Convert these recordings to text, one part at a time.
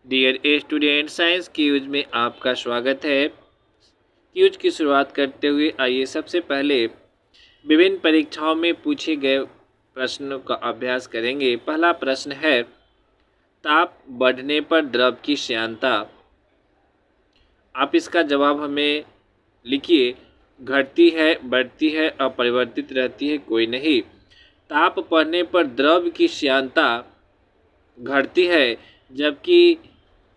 Dear student, science cues में आपका स्वागत है। क्यूज की शुरुआत करते हुए आइए सबसे पहले विभिन्न परीक्षाओं में पूछे गए प्रश्नों का अभ्यास करेंगे। पहला प्रश्न है, ताप बढ़ने पर द्रव की श्यानता। आप इसका जवाब हमें लिखिए। घटती है, बढ़ती है, अपरिवर्तित रहती है, कोई नहीं। ताप बढ़ने पर द्रव की श्यानता घटती है, जबकि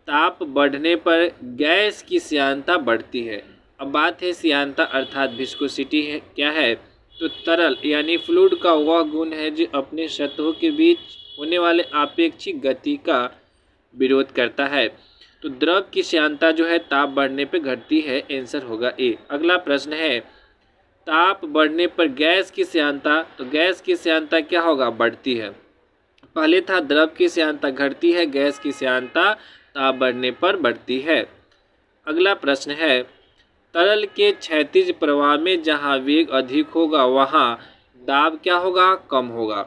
ताप बढ़ने पर गैस की श्यानता बढ़ती है। अब बात है श्यानता अर्थात विस्कोसिटी है क्या है, तो तरल यानी फ्लूइड का वह गुण है जो अपने सतहों के बीच होने वाले आपेक्षिक गति का विरोध करता है। तो द्रव की श्यानता जो है ताप बढ़ने पर घटती है, आंसर होगा ए। अगला प्रश्न है, ताप बढ़ने पर गैस की श्यानता, तो गैस की श्यानता क्या होगा, बढ़ती है। पहले था द्रव की श्यानता घटती है, गैस की श्यानता ताप बढ़ने पर बढ़ती है। अगला प्रश्न है, तरल के क्षैतिज प्रवाह में जहां वेग अधिक होगा वहां दाब क्या होगा, कम होगा।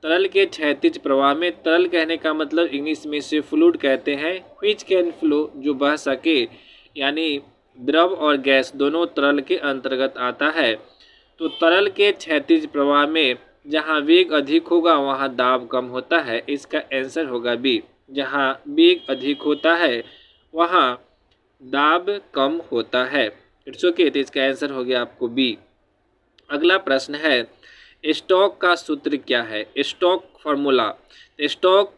तरल के क्षैतिज प्रवाह में, तरल कहने का मतलब इंग्लिश में से फ्लूइड कहते हैं, व्हिच कैन फ्लो, जो बह सके, यानी द्रव और गैस दोनों तरल के अंतर्गत आता है। तो तरल के क्षैतिज प्रवाह में जहाँ वेग अधिक होगा वहाँ दाब कम होता है, इसका आंसर होगा बी। जहाँ वेग अधिक होता है वहाँ दाब कम होता है। इट्स ओके, तो इसका आंसर हो गया आपको बी। अगला प्रश्न है, स्टोक का सूत्र क्या है, स्टोक फार्मूला। स्टोक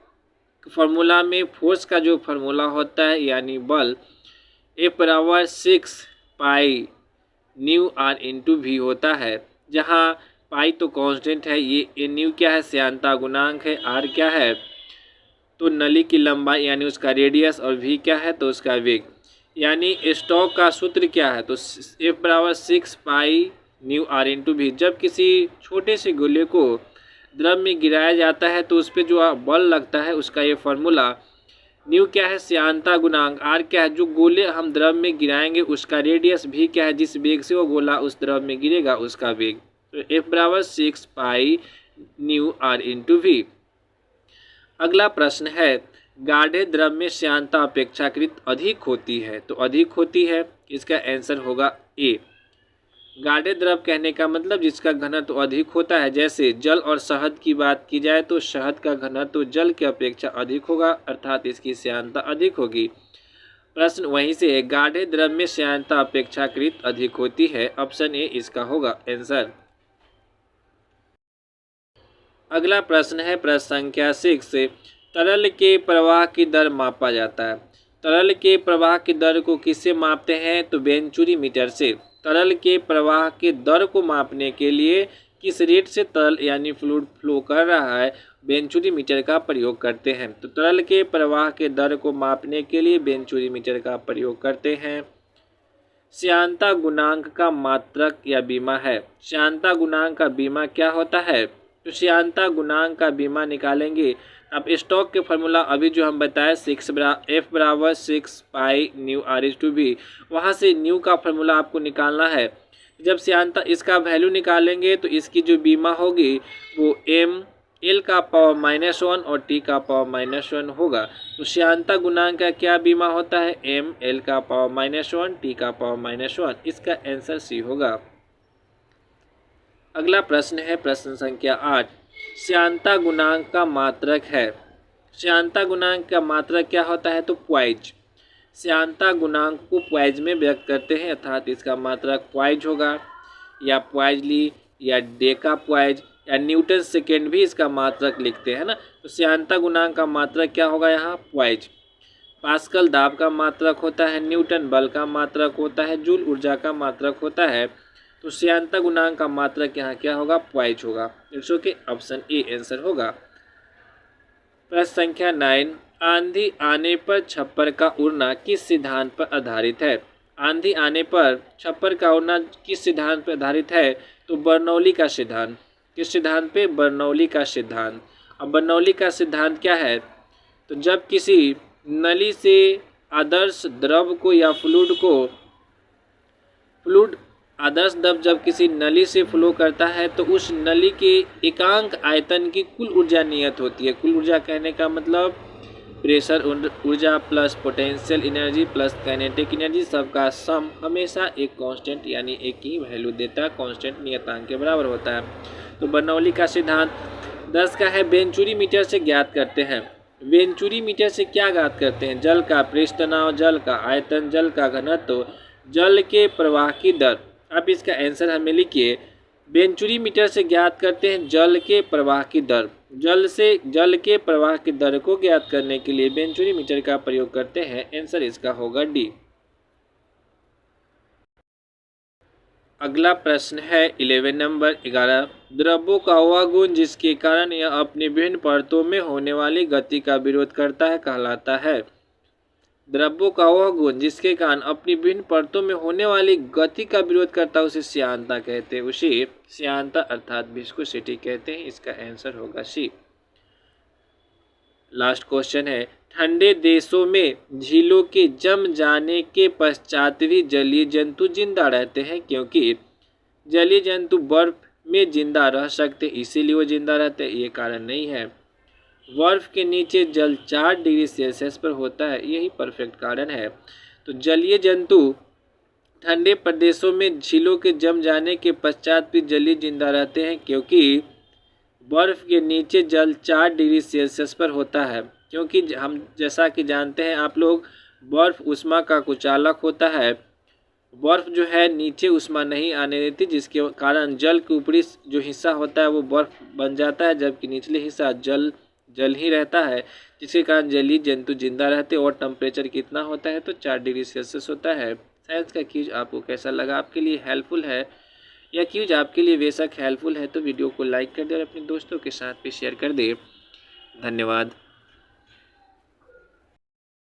फार्मूला में फोर्स का जो फार्मूला होता है यानी बल, F=6 pi nu r into v होता है, जहाँ पाई तो कांस्टेंट है, ये न्यू क्या है, श्यानता गुणांक है, आर क्या है तो नली की लंबाई यानी उसका रेडियस, और वी क्या है तो उसका वेग। यानी स्टोक का सूत्र क्या है, तो F=6 pi nu r into v. जब किसी छोटे से गोले को द्रव में गिराया जाता है तो उस पर जो बल लगता है उसका ये फार्मूला, न्यू क्या है, श्यानता गुणांक, आर क्या है जो गोले हम द्रव में गिराएंगे उसका रेडियस, भी क्या है जिस वेग से वो गोला उस द्रव में गिरेगा उसका वेग। तो F=6 pi nu r into v. अगला प्रश्न है, गाढ़े द्रव में श्यानता अपेक्षाकृत अधिक होती है, तो अधिक होती है, इसका आंसर होगा ए। गाढ़े द्रव कहने का मतलब जिसका घनत्व अधिक होता है, जैसे जल और शहद की बात की जाए तो शहद का घनत्व जल की अपेक्षा अधिक होगा, अर्थात इसकी श्यानता अधिक होगी। प्रश्न वहीं से है, गाढ़े द्रव में श्यानता अपेक्षाकृत अधिक होती है, ऑप्शन ए इसका होगा आंसर। अगला प्रश्न है प्रश्न संख्या 6 से, तरल के प्रवाह की दर मापा जाता है। तरल के प्रवाह की दर को किससे मापते हैं, तो वेंचुरी मीटर से। तरल के प्रवाह के दर को मापने के लिए किस रेट से तरल यानी फ्लूइड फ्लो कर रहा है, वेंचुरी मीटर का प्रयोग करते हैं। तो तरल के प्रवाह के दर को मापने के लिए वेंचुरी मीटर का प्रयोग करते हैं। श्यानता गुणांक का मात्रक या बीमा है। श्यानता गुणांक का बीमा क्या होता है, तो श्यानता गुणांक का बीमा निकालेंगे। अब स्टोक के फार्मूला अभी जो हम बताए, F=6 pi nu r is to v, वहाँ से न्यू का फार्मूला आपको निकालना है। जब श्यानता इसका वैल्यू निकालेंगे तो इसकी जो बीमा होगी वो m L का पावर -1 और T का पावर -1 होगा। तो श्यानता गुणांक का क्या बीमा होता है, m L का पावर -1 T का पावर -1, इसका आंसर सी होगा। अगला प्रश्न है प्रश्न संख्या 8, श्यानता गुणांक का मात्रक है। श्यानता गुणांक का मात्रक क्या होता है, तो पॉइज। श्यानता गुणांक को पॉइज में व्यक्त करते हैं, अर्थात इसका मात्रक पॉइज होगा, या पॉइजली या डेका पॉइज या न्यूटन सेकेंड भी इसका मात्रक लिखते हैं ना। तो श्यानता गुणांक का मात्रक क्या होगा यहाँ, पॉइज। पास्कल दाब का मात्रक होता है, न्यूटन बल का मात्रक होता है, जूल ऊर्जा का मात्रक होता है। तो श्यानता गुणांक का मात्रक यहाँ क्या होगा, पॉइज होगा। It's okay, option A answer होगा। प्रश्न संख्या 9, आंधी आने पर छप्पर का उड़ना किस सिद्धांत पर आधारित है। आंधी आने पर छप्पर का उड़ना किस सिद्धांत पर आधारित है, तो बर्नौली का सिद्धांत। किस सिद्धांत पे, बर्नौली का सिद्धांत। अब बर्नौली का सिद्धांत क्या है, तो जब किसी नली से आदर्श द्रव को या फ्लूइड आदर्श द्रव जब किसी नली से फ्लो करता है तो उस नली के एकांक आयतन की कुल ऊर्जा नियत होती है। कुल ऊर्जा कहने का मतलब प्रेशर ऊर्जा plus potential energy plus kinetic energy सबका सम हमेशा एक कांस्टेंट यानी एक ही वैल्यू देता है, कांस्टेंट नियतांक के बराबर होता है। तो बर्नौली का सिद्धांत 10 का है वेंचुरी मीटर से ज्ञात करते हैं। वेंचुरी मीटर से क्या ज्ञात करते हैं? जल का पृष्ठ तनाव, जल का आयतन, जल का घनत्व, जल के प्रवाह की दर। आप इसका आंसर हमें लिखिए। वेंचुरी मीटर से ज्ञात करते हैं जल के प्रवाह की दर। जल के प्रवाह की दर को ज्ञात करने के लिए वेंचुरी मीटर का प्रयोग करते हैं। आंसर इसका होगा डी। अगला प्रश्न है 11 नंबर 11। द्रव्यों का वह गुण जिसके कारण यह अपनी विभिन्न परतों में होने वाली गति का विरोध करता है कहलाता है। द्रव्यों का वह गुण जिसके कारण अपनी विभिन्न परतों में होने वाली गति का विरोध करता है उसे श्यानता कहते हैं। उसे श्यानता अर्थात विस्कोसिटी कहते हैं। इसका आंसर होगा सी। लास्ट क्वेश्चन है ठंडे देशों में झीलों के जम जाने के पश्चात भी जलीय जंतु जिंदा रहते हैं क्योंकि जलीय जंतु बर्फ में जिंदा रह सकते इसीलिए वो जिंदा रहते हैं, ये कारण नहीं है। बर्फ के नीचे जल 4 डिग्री सेल्सियस पर होता है, यही परफेक्ट कारण है। तो जलीय जंतु ठंडे प्रदेशों में झीलों के जम जाने के पश्चात भी जलीय जिंदा रहते हैं क्योंकि बर्फ के नीचे जल 4 डिग्री सेल्सियस पर होता है। क्योंकि हम जैसा कि जानते हैं आप लोग, बर्फ ऊष्मा का कुचालक होता है। बर्फ जो है नीचे ऊष्मा नहीं आने देती, जिसके कारण जल के ऊपरी जो हिस्सा होता है वो बर्फ बन जाता है, जबकि निचले हिस्सा जल ही रहता है, जिसके कारण जलीय जंतु जिंदा रहते हैं। और टेम्परेचर कितना होता है? तो 4 डिग्री सेल्सियस होता है। साइंस का क्यूज आपको कैसा लगा? आपके लिए हेल्पफुल है? यह क्यूज आपके लिए बेशक हेल्पफुल है तो वीडियो को लाइक कर दे और अपने दोस्तों के साथ भी शेयर कर दे। धन्यवाद।